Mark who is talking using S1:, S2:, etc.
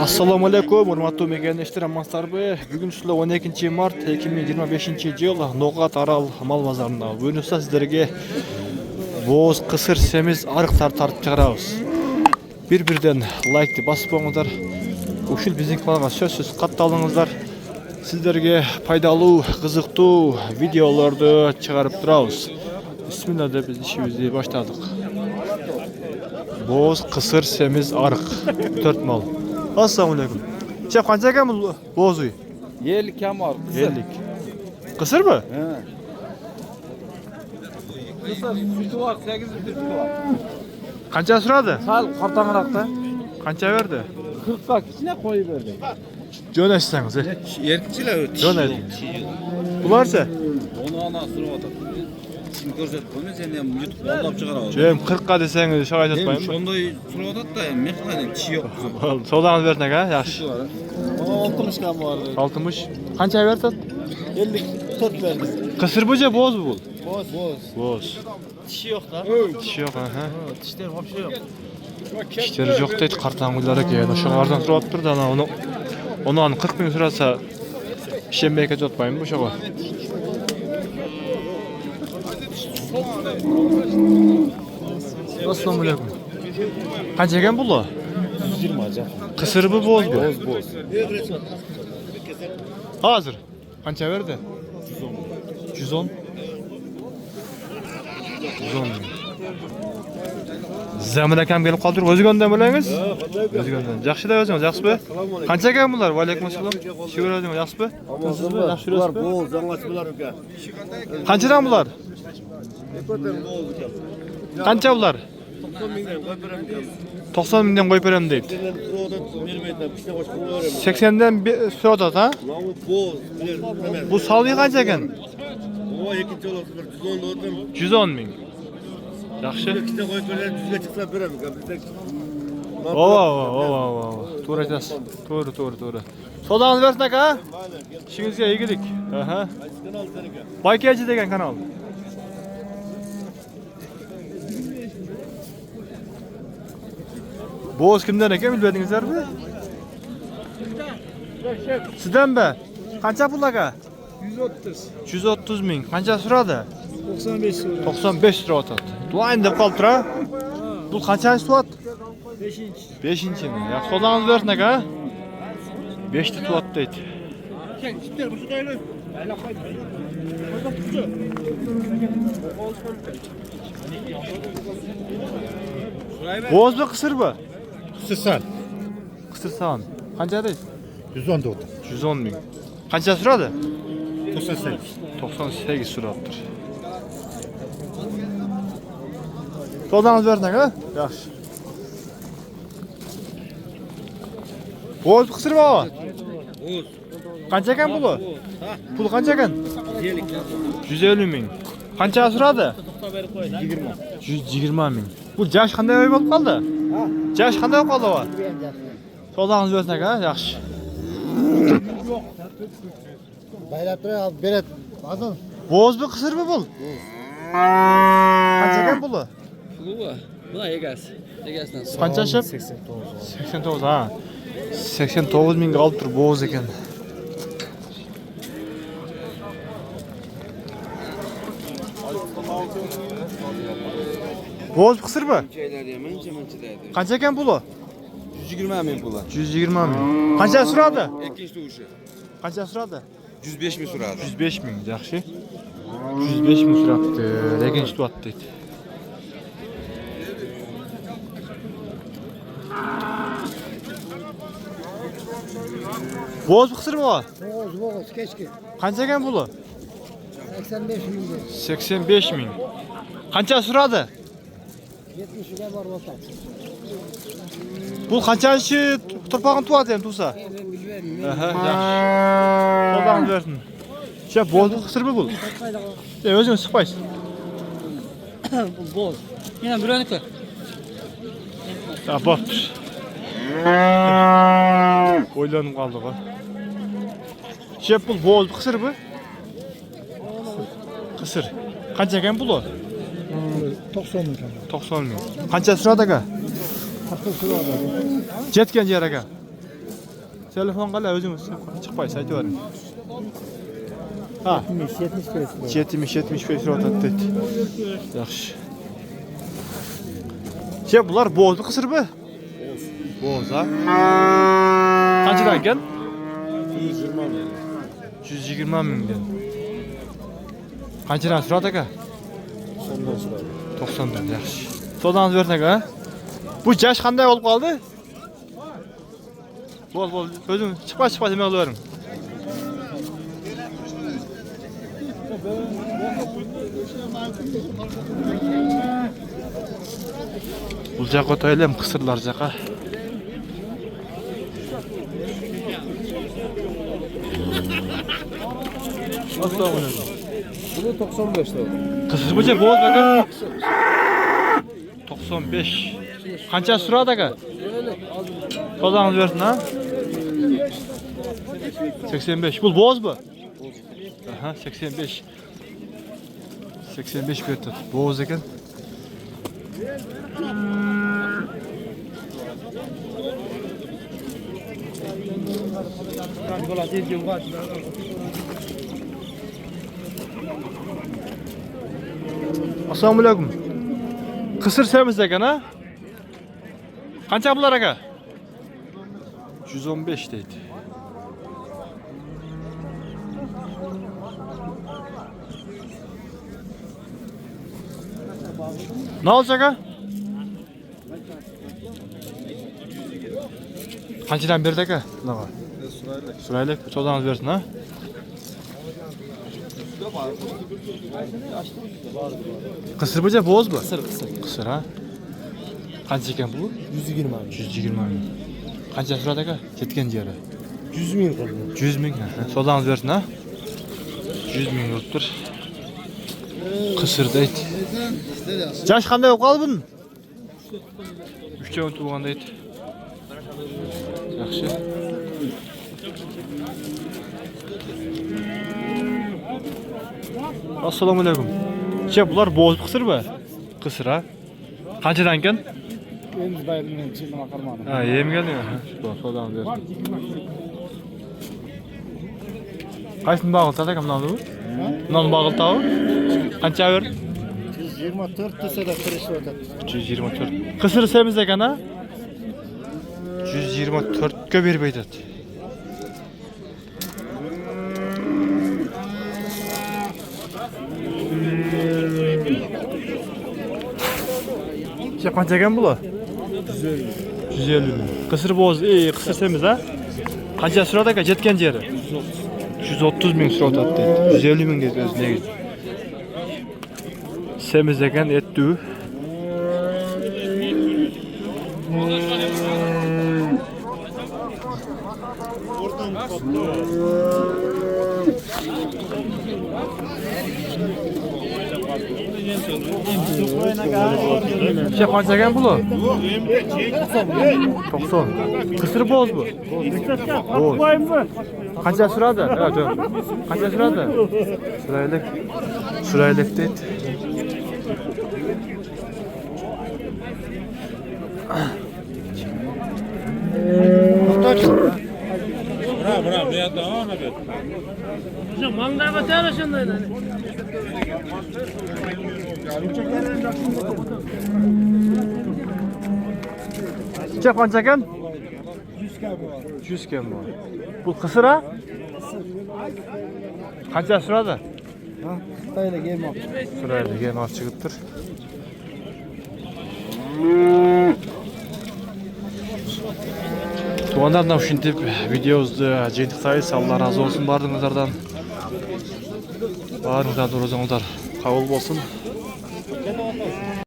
S1: Assalamu alaikum, hurmatly mekendештер, амансыздарбы? Бүгүн ушул 12 март 2025 жыл Ноғат Арал мал базарында бөлүнүштө сиздерге боз, кысыр, семиз арыктарды тартып чыгарабыз. Бир-бирден лайкты басып коюңуздар. Ушул биздин каналга сөзсүз катталыңыздар. Сиздерге пайдалуу, кызыктуу видеолорду чыгарып турабыз. Бисмилла деп биз ишибизди баштадык. Боз, кысыр, семиз, арык 4 мал. Assalamu alaikum. Şef kança ekan bu bozuy?
S2: 50 kam var.
S1: 50. Kısır mı?
S2: He. Kısır sütü var, 8 sütü var.
S1: Kança suradı?
S2: Sal kartangırakta.
S1: Kança verdi?
S2: 40 bak içine koyu verdi.
S1: Jön açsanız.
S3: Erkekçiler ötüyor.
S1: Jön et. Bularsa?
S3: Onu ana sürüp atar. Şimdi görsetmeyin sen hem YouTube bağlap çıkaralım.
S1: Jem 40'a deseniz şaka
S3: Hem
S1: etmeyin mi?
S3: şonday sürüp atat da hem mekanik çiğ yok.
S1: Solağınız versin ha? Yaxşı.
S2: 60 kam vardı.
S1: 60. Kança verdi?
S2: 50 4 verdi.
S1: Kısır bu je boz bu?
S2: Boz.
S1: Boz.
S2: Dişi yok da.
S1: Dişi yok ha.
S2: Dişler hapşa yok.
S1: Dişleri yok deydi kartangılara ki. Oşağardan surat turdu ana onu 40 bin sürasa işenbeyke tutmayın bu şoğa. Assalamu alaikum. Kança ekan bu?
S2: 120 acaba.
S1: Kısır bu boz bu?
S2: Boz.
S1: Hazır. Kança verdi? 110. 110. Zamin akam gelip qoldirib o'zi gönderiңiz? O'zi gönder. Yaxshi-da o'zingiz, yaxshimi? Qancha ekan bular? Va alaykum assalom. Shukrlar, yaxshimi? Sizmi? Yaxshi
S4: Bular
S1: yurasizmi?
S4: boğul, zanlaşmalar uka.
S1: Qanchadan bular? Qancha bular?
S4: 90 mindən
S1: 90 mingdan
S4: qoy verəm uka.
S1: qo'yib beram deydi.
S4: Senden sıradan vermeydiler, bir şey başka verəm.
S1: 80dan so'radat ha?
S4: Namut boğul, bilir, hemen.
S1: Bu salvi qancha ekan?
S4: O ikinci olası bir 110 doğdum.
S1: 110 ming. Yaxshi.
S4: İkisi de koyup verəm, düzge çıksa verəm uka. Bizde...
S1: Oo. To'g'ri aytasiz. To'g'ri. Sodağınız versin aka. İşingizga egilik. Aha.
S4: Kanal seni uka.
S1: Baykachi degan kanal. Boz kimden ekan bilmadingizlarmi? Sizdanmi? Qancha pul aka?
S2: 130.
S1: 130 ming. Qancha suradi?
S2: 95 so'ra.
S1: 95 suradi. Duayn deb qolibdi ha. Bu qanchasi suvat?
S2: 5.
S1: 5-mi? Yaxshi sodağınız versin aka. 5 tuvat deydi. Boz mu kısır mı?
S4: Kısırsan.
S1: Kısırsan. Qancha deydi?
S4: 110 doğdum.
S1: 110 ming. Qancha suradi?
S4: 98.
S1: 98 suratdır. Sodağınız versin aka. Yaxshi. Boz mu kısır mı baba?
S3: Oğuz.
S1: Qancha ekan puli? Pul qancha ekan? 150 ming. Qancha suradi? 120 ming. Bu jash qanday oy bo'lib qoldi? Jash qanday bo'lib qoldi va? Sodağınız versin aka, yaxshi.
S4: Bayrap duray, al beret. Azın.
S1: Boz mu kısır mı bul? Qancha ekan puli?
S2: Bu da egasidan.
S1: Qancha shep? 89 ha. 89 mingga olib tur boz ekan. Boz kısır mı?
S3: Şeyler yemeyin, çemençilerdi.
S1: Qancha ekan puli?
S3: 120 bin pula.
S1: 120 ming. Qancha suradi?
S3: İkinci uşu.
S1: Qancha suradi?
S3: 105 bin suradı.
S1: 105 ming, yaxshi. 105 ming surapti. Lekin tutyapti deydi. Boz kısır mı o?
S4: Boğuz, keşke.
S1: Qancha ekan puli?
S4: 85 milyon.
S1: 85 ming. Qancha suradi?
S4: 70 lira var ortak.
S1: Bu qanchasi turpog'ini tuvyapti ham tursa?
S4: Ben bilmem.
S1: Aha, yaxshi. Sodağınız versin. Şef boz kısır mı bu? O'zingiz sıkmaysiz.
S2: Bu boz. Yana bironiki.
S1: Ha, bo'pti. O'ylanib qoldik ha. Şef bu boz kısır mı? Kısır. Qancha ekan puli?
S4: 90 milyon.
S1: 90 ming. Qancha suradi aka?
S4: 60 lira var.
S1: Jetgan yer aka. Telefon qala özüňiz çıkpaysa aytýaryň. Ha, 70-75 rotat dedi. Yaxşı. Bular bozdu kısırby? Boz ha. Kaçdan ekan? 120 mingden. Qanchadan surat aka? 90dan yaxshi. So'dangiz bersak ha? Bu jash qanday olib qoldi? Bol özüm chiqpa demay olaverim. Bu jaqa o'taylam qisirlar jaqa. Assalomu alaykum.
S3: Bu 95 lira.
S1: Qisir bo'cha bo'z aka. 95. Qancha surat aka? So'dangiz bersin ha? 85. Bu bo'z bu? Aha, 85. 85 berdi. Bo'z ekan. Assalomu alaykum. Qisir semiz ekan ha? Qancha bular aka? 115 deydi. Ne olacak ha? Kaçıdan bir dakika? Ne var? Sırayla sodanız versin ha? Kısır bıca boz mu? Kısır ha? Kaç iken bu?
S4: 120 abi.
S1: 120 bin. Kaçta sırada aka? Ketken diyor.
S4: 100 bin kaldı.
S1: 100 bin. Sodanız versin ha? 100 bin yurttur. Kısır deydi. Jaş qanday olub qaldı bunun? 3 yıl tuğan deydi. Yaxşı. Assalamu alaykum. Bular boz qısır mı? Qısır ha? Qanchadan ekan?
S4: Endi bayramdan chiqib qarmadim.
S1: Ha, yem geldi ya. Sodan versin. Qaysini bağıltad aka mınanı bu? Mınanı bağıltağı? Qancha ver?
S4: 124 desa da kirish o'tadi.
S1: 124. Qısır semiz ekan ha? 124 ga bermeydi. Qancha ekan bular? 150 bin. Qısır boz, qısır semiz ha? Qancha surat aka jetken jeri? 130 bin surat atdı. 150 bin gezdi özüne gitti. Semiz ekan etdi. Qancha ekan bular? 90. Qısır boz bu. Boz. Qancha suradi? Evet, evet. Qancha suradi? Suraylik deydi.
S3: Bra, bu yerda ona ber.
S4: Mangda batara shunday.
S1: Qancha ekan?
S4: 100 ga bor.
S1: 100 ga bor. Bu qısır ha? Qancha suradi?
S4: Ha, Xitoyga kelmoq.
S1: Suraylik yem chiqibdir. Tuğanlardan uşintip videomuzda jeytiqtayız. Allah razı olsun bardığınızlardan. Barınızdan rozağınızlar kabul olsun.